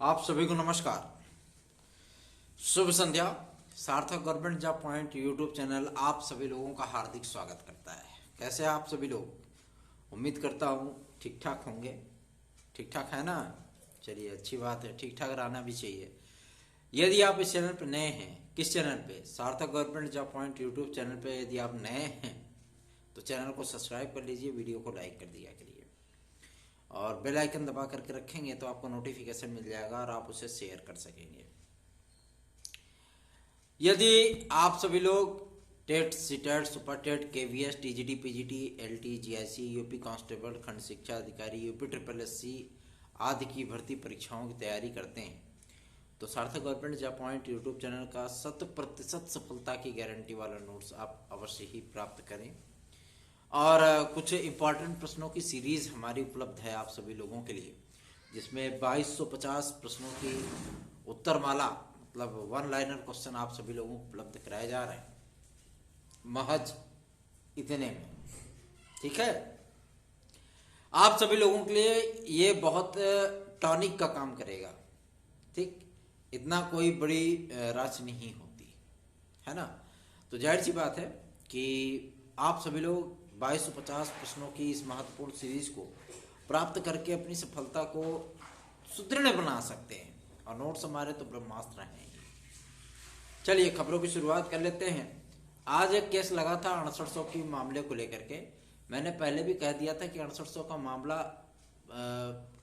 आप सभी को नमस्कार, शुभ संध्या। सार्थक government job point YouTube channel आप सभी लोगों का हार्दिक स्वागत करता है। कैसे हैं आप सभी लोग? उम्मीद करता हूँ ठीक ठाक होंगे। ठीक ठाक है ना? चलिए, अच्छी बात है, ठीक ठाक रहना भी चाहिए। यदि आप इस चैनल पर नए हैं, किस चैनल पे? सार्थक government job point YouTube channel पे यदि आप नए हैं तो चैनल को सब्सक्राइब कर लीजिए, वीडियो को लाइक कर दिया करिए और बेल आइकन दबा करके रखेंगे तो आपको नोटिफिकेशन मिल जाएगा और आप उसे शेयर कर सकेंगे। यदि आप सभी लोग TET, CTET, super TET, KVS, TGT, PGT, LT, GIC, UP constable, खंड शिक्षा अधिकारी, यूपी ट्रिपल एससी आदि की भर्ती परीक्षाओं की तैयारी करते हैं तो सार्थक government job point YouTube channel का 100% सफलता की गारंटी वाला नोट्स आप अवश्य ही प्राप्त करें। और कुछ इम्पॉर्टेंट प्रश्नों की सीरीज हमारी उपलब्ध है आप सभी लोगों के लिए, जिसमें 2250 प्रश्नों की उत्तरमाला, मतलब वन लाइनर क्वेश्चन आप सभी लोगों को उपलब्ध कराए जा रहे हैं महज इतने में। ठीक है, आप सभी लोगों के लिए ये बहुत टॉनिक का काम करेगा। ठीक, इतना कोई बड़ी राशि नहीं होती है ना। तो जाहिर सी बात है कि आप सभी लोग 2250 प्रश्नों की इस महत्वपूर्ण सीरीज को प्राप्त करके अपनी सफलता को सुदृढ़ बना सकते हैं और नोट्स हमारे तो ब्रह्मास्त्र हैं ही। चलिए, खबरों की शुरुआत कर लेते हैं। आज एक केस लगा था 6800 की मामले को लेकर के। मैंने पहले भी कह दिया था कि 6800 का मामला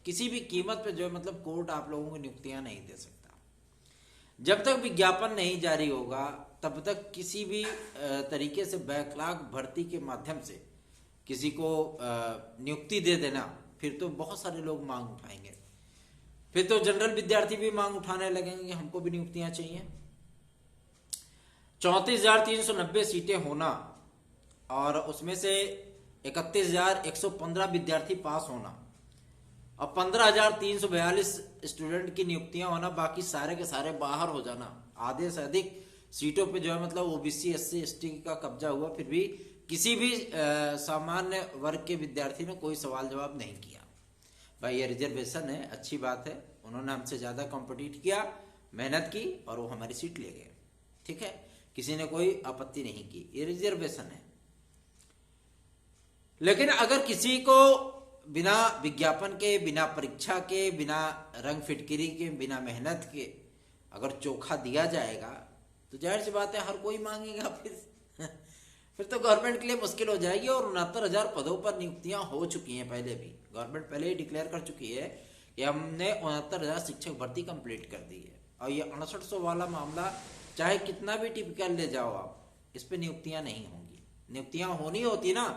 किसी भी कीमत पे जो है, मतलब कोर्ट आप लोगों को नियुक्तियां नहीं दे सकता। जब तक विज्ञापन नहीं जारी होगा तब तक किसी भी तरीके से बैकलॉग भर्ती के माध्यम से किसी को नियुक्ति दे देना, फिर तो बहुत सारे लोग मांग उठाएंगे। फिर तो जनरल विद्यार्थी भी मांग उठाने लगेंगे कि हमको भी नियुक्तियां चाहिए। 34,390 सीटें होना और उसमें से 31,115 विद्यार्थी पास होना और 15,342 स्टूडेंट की नियुक्तियां होना, बाकी सारे के सारे बाहर हो जाना। आधे से अधिक सीटों पे जो है, मतलब ओबीसी, एससी, एसटी का कब्जा हुआ, फिर भी किसी भी सामान्य वर्ग के विद्यार्थी ने कोई सवाल जवाब नहीं किया। भाई, ये रिजर्वेशन है, अच्छी बात है, उन्होंने हमसे ज्यादा कॉम्पिटिट किया, मेहनत की और वो हमारी सीट ले गए। ठीक है, किसी ने कोई आपत्ति नहीं की, ये रिजर्वेशन है। लेकिन अगर किसी को बिना विज्ञापन के, बिना परीक्षा के, बिना रंग फिटकिरी के, बिना मेहनत के अगर चोखा दिया जाएगा तो जाहिर सी बात है हर कोई मांगेगा। फिर तो गवर्नमेंट के लिए मुश्किल हो जाएगी। और 69,000 पदों पर नियुक्तियां हो चुकी हैं पहले भी। गवर्नमेंट पहले ही डिक्लेयर कर चुकी है कि हमने 69,000 शिक्षक भर्ती कंप्लीट कर दी है। और ये 6800 वाला मामला चाहे कितना भी टिपिकल ले जाओ आप, इस पर नियुक्तियां नहीं होंगी। नियुक्तियां होनी होती ना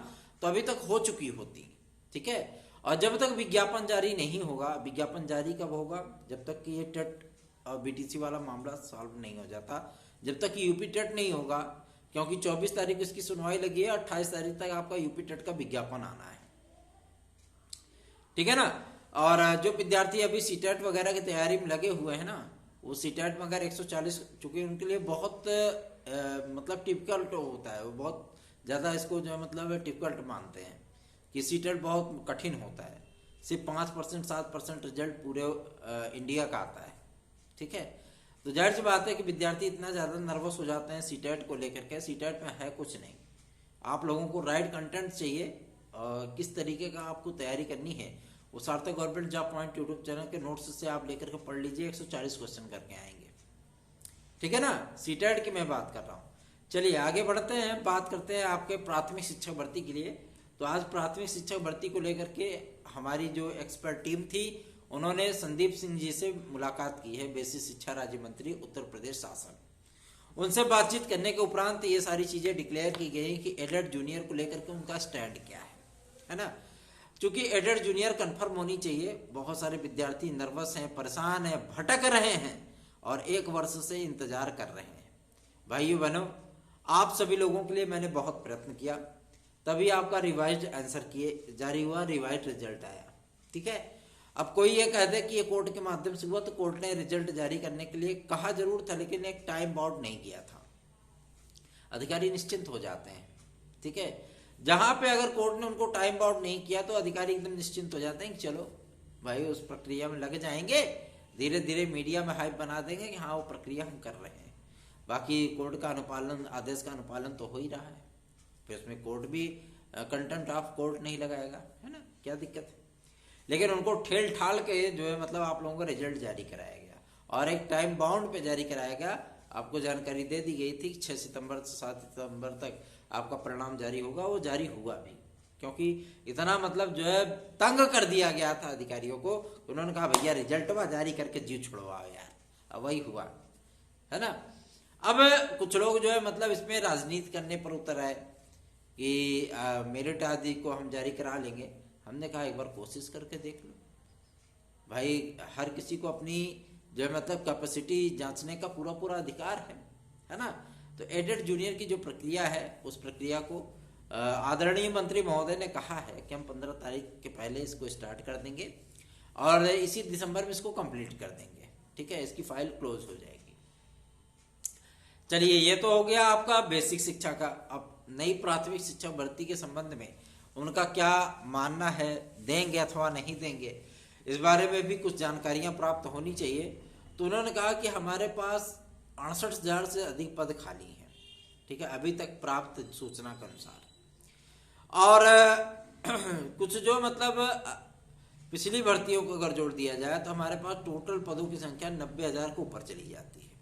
तो अभी तक हो चुकी होती। ठीक है, और जब तक विज्ञापन जारी नहीं होगा, विज्ञापन जारी कब होगा? जब तक कि ये टेट और बीटीसी वाला मामला सॉल्व नहीं हो जाता, जब तक कि यूपी टेट नहीं होगा, क्योंकि 24 तारीख को इसकी सुनवाई लगी है, 28 तारीख तक आपका यूपी टेट का विज्ञापन आना है। ठीक है ना। और जो विद्यार्थी अभी सीटेट वगैरह की तैयारी में लगे हुए हैं ना, वो सीटेट में अगर 140, चूंकि उनके लिए बहुत मतलब टिपिकल्ट होता है, वो बहुत ज्यादा इसको जो मतलब टिपिकल्ट मानते हैं कि सीटेट बहुत कठिन होता है। सिर्फ 5%, 7% रिजल्ट पूरे इंडिया का आता है। ठीक है, तो जाहिर सी बात है कि विद्यार्थी इतना ज्यादा नर्वस हो जाते हैं सीटेट को लेकर के। सीटेट में है कुछ नहीं, आप लोगों को राइट कंटेंट चाहिए और किस तरीके का आपको तैयारी करनी है वो सार्थक government job point YouTube channel के नोट्स से आप लेकर के पढ़ लीजिए। 140 क्वेश्चन करके आएंगे। ठीक है ना, सीटेट की मैं बात कर रहा हूँ। चलिए आगे बढ़ते हैं, बात करते हैं आपके प्राथमिक शिक्षक भर्ती के लिए। तो आज प्राथमिक शिक्षक भर्ती को लेकर के हमारी जो एक्सपर्ट टीम थी, उन्होंने संदीप सिंह जी से मुलाकात की है, बेसिक शिक्षा राज्य मंत्री उत्तर प्रदेश शासन। उनसे बातचीत करने के उपरांत ये सारी चीजें डिक्लेयर की गई कि एडेड जूनियर को लेकर के उनका स्टैंड क्या है ना। क्योंकि एडेड जूनियर कंफर्म होनी चाहिए। बहुत सारे विद्यार्थी नर्वस हैं, परेशान हैं, भटक रहे हैं और 1 वर्ष से इंतजार कर रहे हैं। भाइयों बहनों, आप सभी लोगों के लिए मैंने बहुत प्रयत्न किया, तभी आपका रिवाइज्ड आंसर किए जारी हुआ, रिवाइज्ड रिजल्ट आया। ठीक है, अब कोई ये कह दे कि ये कोर्ट के माध्यम से हुआ, तो कोर्ट ने रिजल्ट जारी करने के लिए कहा जरूर था, लेकिन एक टाइम बाउंड नहीं किया था। अधिकारी निश्चिंत हो जाते हैं। ठीक है, जहां पे अगर कोर्ट ने उनको टाइम बाउंड नहीं किया तो अधिकारी एकदम निश्चिंत हो जाते हैं कि चलो भाई उस प्रक्रिया में लग जाएंगे, धीरे धीरे मीडिया में हाइप बना देंगे कि हाँ वो प्रक्रिया हम कर रहे हैं, बाकी कोर्ट का अनुपालन, आदेश का अनुपालन तो हो ही रहा है, फिर उसमें कोर्ट भी कंटेम्प्ट ऑफ कोर्ट नहीं लगाएगा, है ना, क्या दिक्कत है। लेकिन उनको ठेल ठाल के जो है मतलब आप लोगों का रिजल्ट जारी कराया गया और एक टाइम बाउंड पे जारी कराया गया। आपको जानकारी दे दी गई थी कि 6 सितंबर से 7 सितंबर तक आपका परिणाम जारी होगा, वो जारी हुआ भी, क्योंकि इतना मतलब जो है तंग कर दिया गया था अधिकारियों को, उन्होंने कहा भैया रिजल्ट जारी करके जीव छुड़वाओ यार, अब वही हुआ, है ना। अब कुछ लोग जो है मतलब इसमें राजनीति करने पर उतर आए कि मेरिट आदि को हम जारी करा लेंगे। हमने कहा एक बार कोशिश करके देख लो भाई, हर किसी को अपनी जो है मतलब कैपेसिटी जांचने का पूरा पूरा अधिकार है ना। तो एडेड जूनियर की जो प्रक्रिया है उस प्रक्रिया को आदरणीय मंत्री महोदय ने कहा है कि हम 15 तारीख के पहले इसको स्टार्ट कर देंगे और इसी दिसंबर में इसको कंप्लीट कर देंगे, ठीक है, इसकी फाइल क्लोज हो जाएगी। चलिए ये तो हो गया आपका बेसिक शिक्षा का। अब नई प्राथमिक शिक्षा भर्ती के संबंध में उनका क्या मानना है, देंगे अथवा नहीं देंगे, इस बारे में भी कुछ जानकारियां प्राप्त होनी चाहिए। तो उन्होंने कहा कि हमारे पास 68,000 से अधिक पद खाली हैं, ठीक है, अभी तक प्राप्त सूचना के अनुसार। और कुछ जो मतलब पिछली भर्तियों को अगर जोड़ दिया जाए तो हमारे पास टोटल पदों की संख्या 90,000 के ऊपर चली जाती है।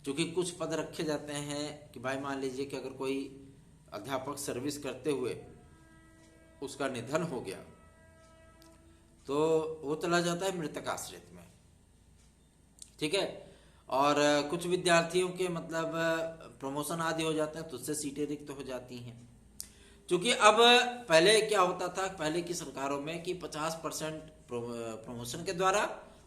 क्योंकि कुछ पद रखे जाते हैं कि भाई मान लीजिए कि अगर कोई अध्यापक सर्विस करते हुए उसका निधन हो गया तो वो चला जाता है मृतक आश्रित में, ठीक है। और कुछ विद्यार्थियों के मतलब प्रमोशन आदि हो जाते हैं तो उससे सीटें रिक्त हो जाती हैं। क्योंकि अब पहले क्या होता था, पहले की सरकारों में कि 50% प्रमोशन के द्वारा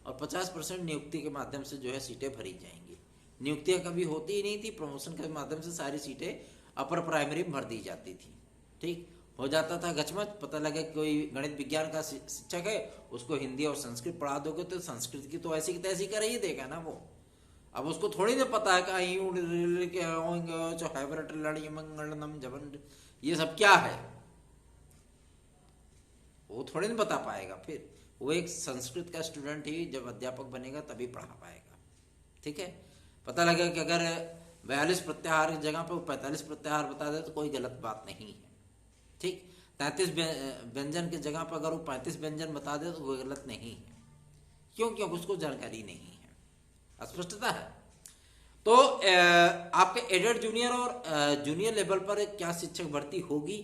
और 50% नियुक्ति के माध्यम से जो है सीटें भरी जाएंगी। नियुक्तियां कभी होती ही नहीं थी, प्रमोशन के माध्यम से सारी सीटें अपर प्राइमरी में भर दी जाती थी, ठीक हो जाता था गचमच। पता लगे कोई गणित विज्ञान का शिक्षक है, उसको हिंदी और संस्कृत पढ़ा दोगे तो संस्कृत की तो ऐसी की तैसी कर ही देगा ना वो। अब उसको थोड़ी ना पता है कि ये सब क्या है, वो थोड़ी ना बता पाएगा। फिर वो एक संस्कृत का स्टूडेंट ही जब अध्यापक बनेगा तभी पढ़ा पाएगा, ठीक है। पता लगे कि अगर 42 प्रत्याहार की जगह पर वो 45 प्रत्याहार बता दे तो कोई गलत बात नहीं है, ठीक। 33 व्यंजन की जगह पर अगर वो 35 व्यंजन बता दे तो कोई गलत नहीं है। क्यों? क्योंकि उसको जानकारी नहीं है, स्पष्टता है। तो आपके एडेड जूनियर और जूनियर लेवल पर क्या शिक्षक भर्ती होगी,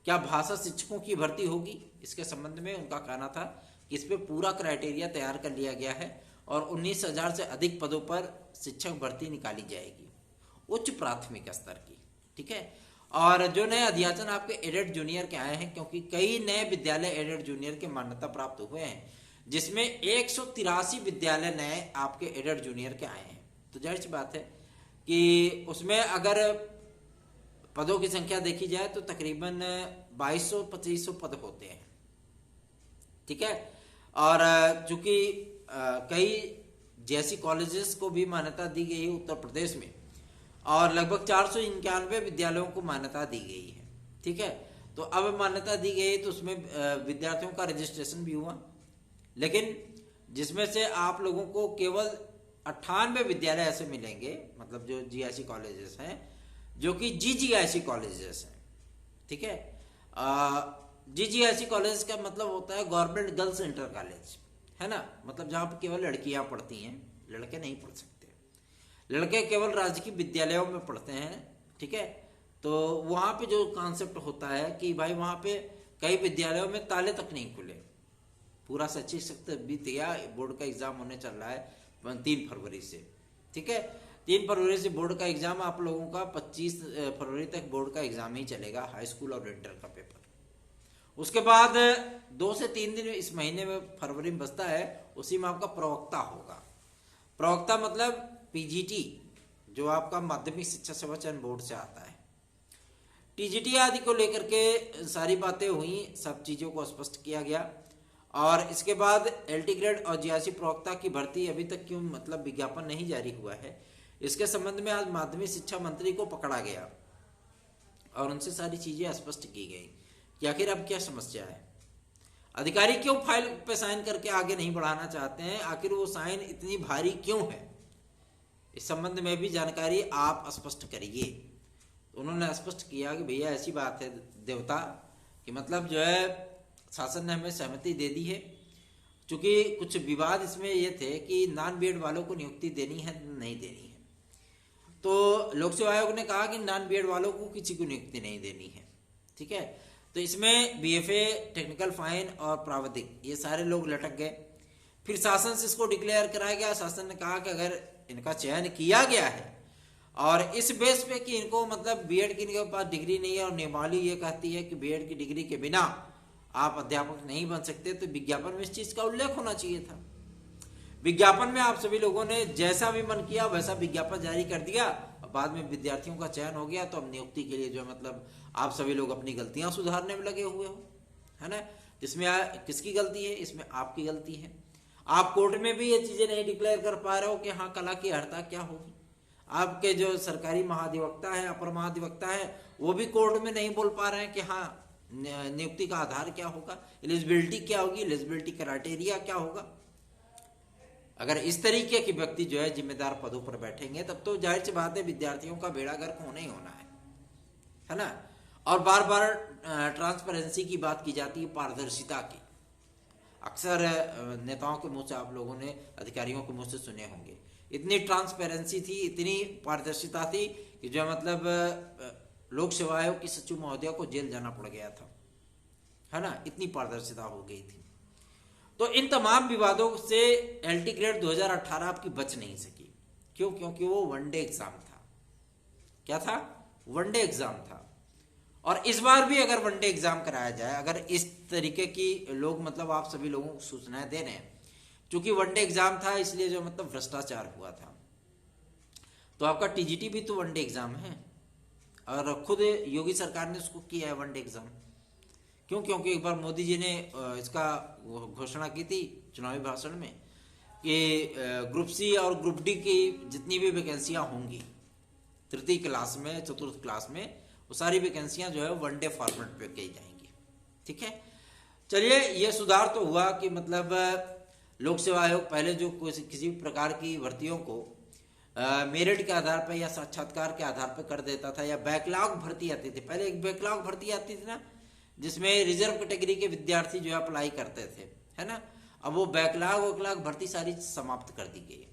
क्या भाषा शिक्षकों की भर्ती होगी, इसके संबंध में उनका कहना था कि इस पर पूरा क्राइटेरिया तैयार कर लिया गया है और 19,000 से अधिक पदों पर शिक्षक भर्ती निकाली जाएगी उच्च प्राथमिक स्तर की, ठीक है। और जो नए अध्याचन आपके एडेड जूनियर के आए हैं, क्योंकि कई नए विद्यालय एडेड जूनियर के मान्यता प्राप्त हुए हैं, जिसमें 183 विद्यालय नए आपके एडेड जूनियर के आए हैं। तो जाहिर सी बात है कि उसमें अगर पदों की संख्या देखी जाए तो तकरीबन 2200-2500 पद होते हैं, ठीक है। और चूंकि कई जैसी कॉलेजेस को भी मान्यता दी गई है उत्तर प्रदेश में, और लगभग 491 विद्यालयों को मान्यता दी गई है, ठीक है। तो अब मान्यता दी गई तो उसमें विद्यार्थियों का रजिस्ट्रेशन भी हुआ, लेकिन जिसमें से आप लोगों को केवल 98 विद्यालय ऐसे मिलेंगे, मतलब जो जीआईसी कॉलेजेस हैं, जो कि जीजीआईसी कॉलेजेस हैं, ठीक है। जीजीआईसी कॉलेज का मतलब होता है गवर्नमेंट गर्ल्स इंटर कॉलेज, है ना, मतलब जहाँ पर केवल लड़कियाँ पढ़ती हैं, लड़के नहीं पढ़ सकते, लड़के केवल राजकीय विद्यालयों में पढ़ते हैं, ठीक है। तो वहाँ पे जो कॉन्सेप्ट होता है कि भाई वहाँ पे कई विद्यालयों में ताले तक नहीं खुले, पूरा शैक्षिक सत्र बीत गया, बोर्ड का एग्जाम होने चल रहा है 3 फरवरी से, ठीक है। 3 फरवरी से बोर्ड का एग्जाम आप लोगों का 25 फरवरी तक बोर्ड का एग्जाम ही चलेगा, हाई स्कूल और इंटर का पेपर। उसके बाद 2 से 3 दिन इस महीने में फरवरी में बचता है, उसी में आपका प्रवक्ता होगा। प्रवक्ता मतलब पीजीटी, जो आपका माध्यमिक शिक्षा सेवा चयन बोर्ड से आता है। टीजीटी आदि को लेकर के सारी बातें हुई, सब चीजों को स्पष्ट किया गया। और इसके बाद एलटी ग्रेड और जीआईसी प्रवक्ता की भर्ती अभी तक क्यों मतलब विज्ञापन नहीं जारी हुआ है, इसके संबंध में आज माध्यमिक शिक्षा मंत्री को पकड़ा गया और उनसे सारी चीजें स्पष्ट की गई कि आखिर अब क्या समस्या है। अधिकारी क्यों फाइल पे साइन करके आगे नहीं बढ़ाना चाहते हैं, आखिर वो साइन इतनी भारी क्यों है, इस संबंध में भी जानकारी आप स्पष्ट करिए। उन्होंने स्पष्ट किया कि भैया ऐसी बात है देवता कि मतलब जो है शासन ने हमें सहमति दे दी है, क्योंकि कुछ विवाद इसमें ये थे कि नॉन बीएड वालों को नियुक्ति देनी है नहीं देनी है। तो लोक सेवा आयोग ने कहा कि नॉन बीएड वालों को किसी को नियुक्ति नहीं देनी है, ठीक है। तो इसमें बीएफए, टेक्निकल फाइन और प्रावधिक ये सारे लोग लटक गए। फिर शासन से इसको डिक्लेयर कराया गया। शासन ने कहा कि अगर इनका चयन किया गया है और इस बेस पे कि इनको मतलब बीएड की इनके पास डिग्री नहीं है और नियमावली ये कहती है कि बीएड की डिग्री के बिना आप अध्यापक नहीं बन सकते, तो विज्ञापन में इस चीज का उल्लेख होना चाहिए था। विज्ञापन में आप सभी लोगों ने जैसा भी मन किया वैसा विज्ञापन जारी कर दिया, बाद में विद्यार्थियों का चयन हो गया, तो अब नियुक्ति के लिए जो है मतलब आप सभी लोग अपनी गलतियां सुधारने में लगे हुए हो, है ना। इसमें किसकी गलती है? इसमें आपकी गलती है। आप कोर्ट में भी ये चीजें नहीं डिक्लेयर कर पा रहे हो कि हाँ कला की अर्हता क्या होगी। आपके जो सरकारी महाधिवक्ता है, अपर महाधिवक्ता है, वो भी कोर्ट में नहीं बोल पा रहे हैं कि हाँ नियुक्ति का आधार क्या होगा, एलिजिबिलिटी क्या होगी, एलिजिबिलिटी क्राइटेरिया क्या होगा। अगर इस तरीके के व्यक्ति जो है जिम्मेदार पदों पर बैठेंगे तब तो जाहिर सी बात है विद्यार्थियों का बेड़ा गर्क होना ही होना है ना। और बार बार ट्रांसपेरेंसी की बात की जाती है, पारदर्शिता की। अक्सर नेताओं के मुंह से आप लोगों ने, अधिकारियों के मुंह से सुने होंगे, इतनी ट्रांसपेरेंसी थी, इतनी पारदर्शिता थी कि जो मतलब लोक सेवा आयोग की सचिव महोदया को जेल जाना पड़ गया था, है ना, इतनी पारदर्शिता हो गई थी। तो इन तमाम विवादों से एलटी ग्रेड 2018 आपकी बच नहीं सकी। क्यों? क्योंकि वो वनडे एग्जाम था। क्या था? वनडे एग्जाम था। और इस बार भी अगर वनडे एग्जाम कराया जाए, अगर इस तरीके की लोग मतलब आप सभी लोगों को सूचनाएं दे रहे हैं, क्योंकि वनडे एग्जाम था इसलिए जो मतलब भ्रष्टाचार हुआ था, तो आपका टीजीटी भी तो वनडे एग्जाम है और खुद योगी सरकार ने उसको किया है वनडे एग्जाम। क्यों? क्योंकि एक बार मोदी जी ने इसका घोषणा की थी चुनावी भाषण में कि ग्रुप सी और ग्रुप डी की जितनी भी वैकेंसियां होंगी तृतीय क्लास में, चतुर्थ क्लास में, वो सारी वैकेंसियां जो है वनडे फॉर्मेट पे की जाएंगी, ठीक है। चलिए, ये सुधार तो हुआ कि मतलब लोक सेवा आयोग पहले जो किसी भी प्रकार की भर्तियों को मेरिट के आधार पर या साक्षात्कार के आधार पर कर देता था, या बैकलॉग भर्ती आती थी। पहले एक बैकलॉग भर्ती आती थी ना, जिसमें रिजर्व कैटेगरी के विद्यार्थी जो है अप्लाई करते थे, है ना। अब वो बैकलॉग भर्ती सारी समाप्त कर दी गई,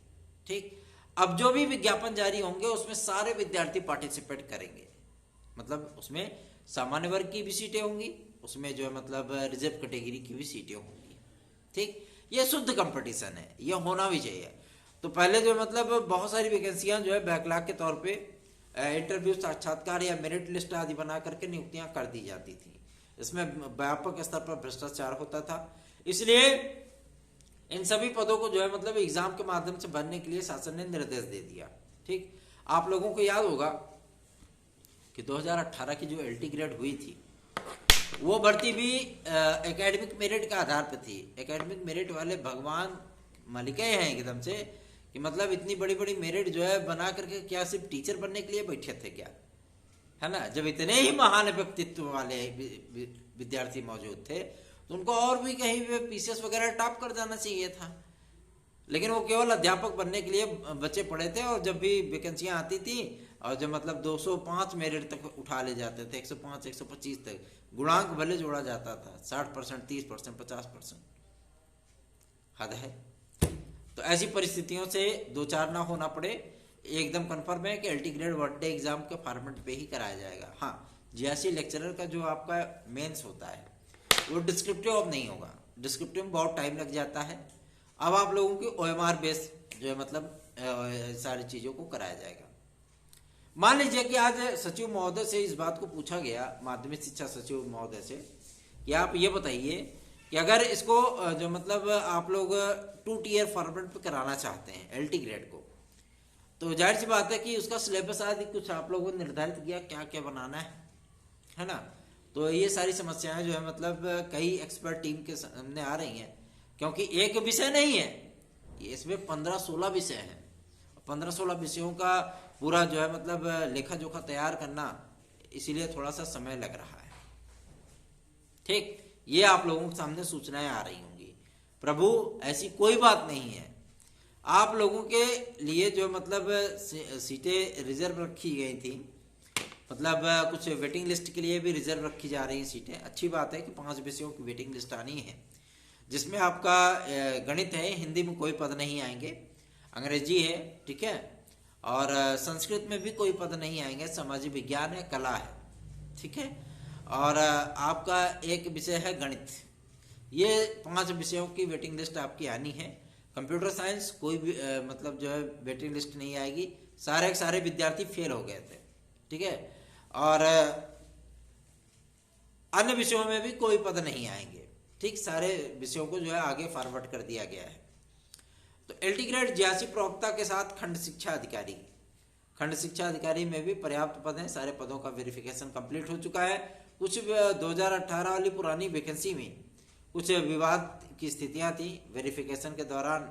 ठीक। अब जो भी विज्ञापन जारी होंगे उसमें सारे विद्यार्थी पार्टिसिपेट करेंगे, मतलब उसमें सामान्य वर्ग की भी सीटें होंगी, उसमें जो है मतलब रिजर्व कैटेगरी की भी सीटें होंगी, ठीक। ये शुद्ध कंपटीशन है, ये होना भी चाहिए। तो पहले जो मतलब बहुत सारी वैकेंसियां जो है बैकलॉग के तौर पे इंटरव्यू, साक्षात्कार या मेरिट लिस्ट आदि बना करके नियुक्तियां कर दी जाती थी। इसमें व्यापक स्तर पर भ्रष्टाचार होता था। इसलिए इन सभी पदों को जो है मतलब एग्जाम के माध्यम से भरने के लिए शासन ने निर्देश दे दिया, ठीक। आप लोगों को याद होगा कि 2018 की जो एलटी ग्रेड हुई थी वो भर्ती भी एकेडमिक मेरिट के आधार पर थी। एकेडमिक मेरिट वाले भगवान मालिके हैं एकदम से कि मतलब इतनी बड़ी बड़ी मेरिट जो है बना करके क्या सिर्फ टीचर बनने के लिए बैठे थे क्या, है ना। जब इतने ही महान व्यक्तित्व वाले विद्यार्थी मौजूद थे तो उनको और भी कहीं पे पीसीएस वगैरह टॉप कर जाना चाहिए था, लेकिन वो केवल अध्यापक बनने के लिए बच्चे पढ़े थे। और जब भी वैकेंसियां आती थी और जब मतलब 205 मेरिट तक उठा ले जाते थे, 105 125 तक गुणांक भले जोड़ा जाता था, 60%, 30%, 50%, हद है। तो ऐसी परिस्थितियों से दो चार ना होना पड़े, एकदम कंफर्म है कि एलटी ग्रेड वनडे एग्जाम के फॉर्मेट पे ही कराया जाएगा। हाँ, जीएससी लेक्चरर का जो आपका मेंस होता है वो डिस्क्रिप्टिव अब नहीं होगा, डिस्क्रिप्टिव में बहुत टाइम लग जाता है। अब आप लोगों की ओएमआर बेस जो है मतलब सारी चीजों को कराया जाएगा। मान लीजिए कि आज सचिव महोदय से इस बात को पूछा गया, माध्यमिक शिक्षा सचिव महोदय से, कि आप ये बताइए कि अगर इसको जो मतलब आप लोग 2 टियर फॉर्मेट पे कराना चाहते हैं एलटी ग्रेड को, तो जाहिर सी बात है कि उसका सिलेबस आदि कुछ आप लोगों ने निर्धारित किया क्या क्या बनाना है ना। तो ये सारी समस्याएं जो है मतलब कई एक्सपर्ट टीम के सामने आ रही हैं, क्योंकि एक विषय नहीं है, इसमें 15-16 विषय हैं। 15-16 विषयों का पूरा जो है मतलब लेखा जोखा तैयार करना, इसीलिए थोड़ा सा समय लग रहा है, ठीक। ये आप लोगों के सामने सूचनाएं आ रही होंगी। प्रभु ऐसी कोई बात नहीं है, आप लोगों के लिए जो मतलब सीटें रिजर्व रखी गई थी, मतलब कुछ वेटिंग लिस्ट के लिए भी रिजर्व रखी जा रही हैं सीटें। अच्छी बात है कि 5 विषयों की वेटिंग लिस्ट आनी है, जिसमें आपका गणित है, हिंदी में कोई पद नहीं आएंगे, अंग्रेजी है, ठीक है, और संस्कृत में भी कोई पद नहीं आएंगे, सामाजिक विज्ञान है, कला है, ठीक है, और आपका एक विषय है गणित। ये 5 विषयों की वेटिंग लिस्ट आपकी आनी है। कंप्यूटर साइंस कोई भी मतलब जो है वेटिंग लिस्ट नहीं आएगी, सारे के सारे विद्यार्थी फेल हो गए थे, ठीक है, और अन्य विषयों में भी कोई पद नहीं आएंगे, ठीक, सारे विषयों को जो है आगे फॉरवर्ड कर दिया गया है। तो एलटी ग्रेड 82 प्रवक्ता के साथ खंड शिक्षा अधिकारी, खंड शिक्षा अधिकारी में भी पर्याप्त पद हैं, सारे पदों का वेरिफिकेशन कंप्लीट हो चुका है। कुछ 2018 वाली पुरानी वैकेंसी में कुछ विवाद की स्थितियां थी, वेरिफिकेशन के दौरान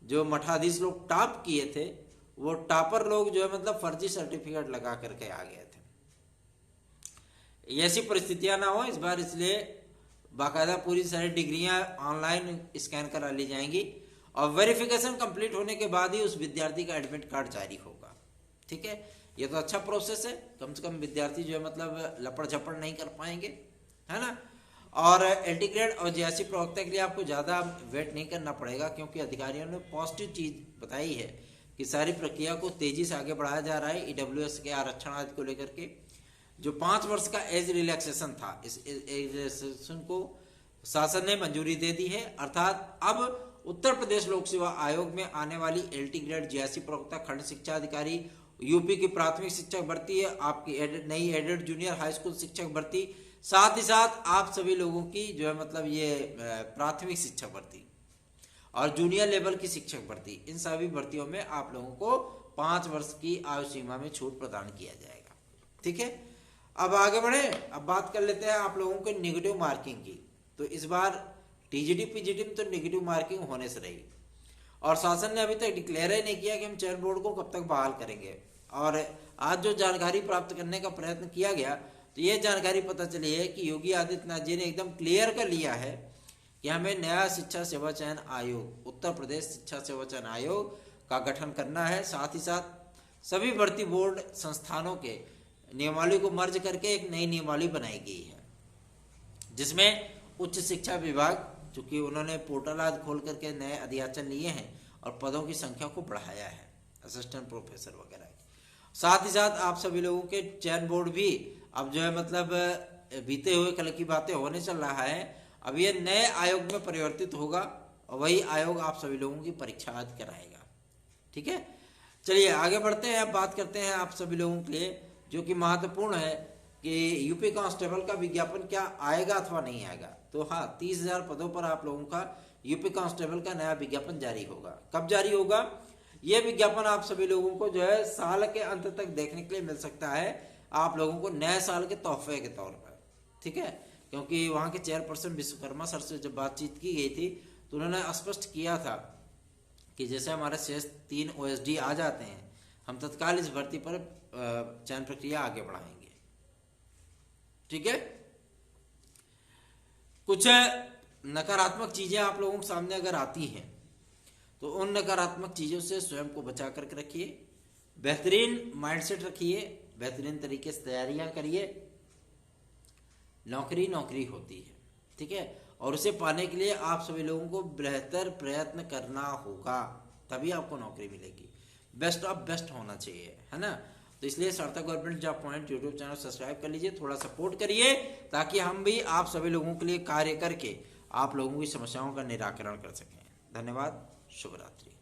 जो मठाधीश लोग टॉप किए थे, वो टॉपर लोग जो है मतलब फर्जी सर्टिफिकेट लगा करके आ गए थे। ऐसी परिस्थितियां ना हो इस बार, इसलिए बाकायदा पूरी सारी डिग्रियां ऑनलाइन स्कैन करा ली जाएंगी और वेरिफिकेशन कंप्लीट होने के बाद ही उस विद्यार्थी का एडमिट कार्ड जारी होगा, ठीक है। ये तो अच्छा प्रोसेस है, कम से कम विद्यार्थी जो है मतलब लपड़ झपड़ नहीं कर पाएंगे, है ना। और एलटी ग्रेड और 82 प्रवक्ता के लिए आपको ज़्यादा वेट नहीं करना पड़ेगा, क्योंकि अधिकारियों ने पॉजिटिव चीज़ बताई है कि सारी प्रक्रिया को तेजी से आगे बढ़ाया जा रहा है। ईडब्ल्यूएस के आरक्षण आदि को लेकर के जो 5 वर्ष का एज रिलैक्सेशन था, इस एज रिलैक्सेशन को शासन ने मंजूरी दे दी है, अर्थात अब उत्तर प्रदेश लोक सेवा आयोग में आने वाली एलटी ग्रेड 82 प्रवक्ता खंड शिक्षा अधिकारी, यूपी की प्राथमिक शिक्षक भर्ती है, आपकी नई एडेड जूनियर हाई स्कूल शिक्षक भर्ती, साथ ही साथ आप सभी लोगों की जो है मतलब ये प्राथमिक शिक्षक भर्ती और जूनियर लेवल की शिक्षक भर्ती, इन सभी भर्तियों में आप लोगों को 5 वर्ष की आयु सीमा में छूट प्रदान किया जाएगा, ठीक है। अब आगे बढ़े, अब बात कर लेते हैं आप लोगों के नेगेटिव मार्किंग की। तो इस बार टीजीटी पीजीटी में तो नेगेटिव मार्किंग होने से रही, और शासन ने अभी तक डिक्लेयर ही नहीं किया कि हम चयन बोर्ड को कब तक बहाल करेंगे। और आज जो जानकारी प्राप्त करने का प्रयत्न किया गया, तो ये जानकारी पता चली है कि योगी आदित्यनाथ जी ने एकदम क्लियर कर लिया है कि हमें नया शिक्षा सेवा चयन आयोग, उत्तर प्रदेश शिक्षा सेवा चयन आयोग का गठन करना है। साथ ही साथ सभी भर्ती बोर्ड संस्थानों के नियमावली को मर्ज करके एक नई नियमावली बनाई गई है, जिसमें उच्च शिक्षा विभाग, चूंकि उन्होंने पोर्टल आदि खोल करके नए अध्याचन लिए हैं और पदों की संख्या को बढ़ाया है, असिस्टेंट प्रोफेसर वगैरह। साथ ही साथ आप सभी लोगों के चयन बोर्ड भी अब जो है मतलब बीते हुए कल की बातें होने चल रहा है, अब ये नए आयोग में परिवर्तित होगा और वही आयोग आप सभी लोगों की परीक्षा आदि कराएगा, ठीक है। चलिए आगे बढ़ते हैं, अब बात करते हैं आप सभी लोगों के लिए जो कि महत्वपूर्ण है कि यूपी कांस्टेबल का विज्ञापन क्या आएगा अथवा नहीं आएगा। तो हाँ, 30,000 पदों पर आप लोगों का यूपी कांस्टेबल का नया विज्ञापन जारी होगा। कब जारी होगा? यह विज्ञापन आप सभी लोगों को जो है साल के अंत तक देखने के लिए मिल सकता है, आप लोगों को नए साल के तोहफे के तौर पर, ठीक है। क्योंकि वहाँ के चेयरपर्सन विश्वकर्मा सर से जब बातचीत की गई थी तो उन्होंने स्पष्ट किया था कि जैसे हमारे शेष 3 OSD आ जाते हैं, हम तत्काल इस भर्ती पर चयन प्रक्रिया आगे बढ़ाएंगे, ठीक है। कुछ नकारात्मक चीजें आप लोगों के सामने अगर आती हैं तो उन नकारात्मक चीजों से स्वयं को बचा करके रखिए, बेहतरीन माइंडसेट रखिए, बेहतरीन तरीके से तैयारियां करिए। नौकरी नौकरी होती है, ठीक है, और उसे पाने के लिए आप सभी लोगों को बेहतर प्रयत्न करना होगा, तभी आपको नौकरी मिलेगी। बेस्ट ऑफ बेस्ट होना चाहिए, है ना। तो इसलिए सार्थक government job point YouTube channel subscribe कर लीजिए, थोड़ा सपोर्ट करिए, ताकि हम भी आप सभी लोगों के लिए कार्य करके आप लोगों की समस्याओं का निराकरण कर सकें। धन्यवाद, शुभ रात्रि।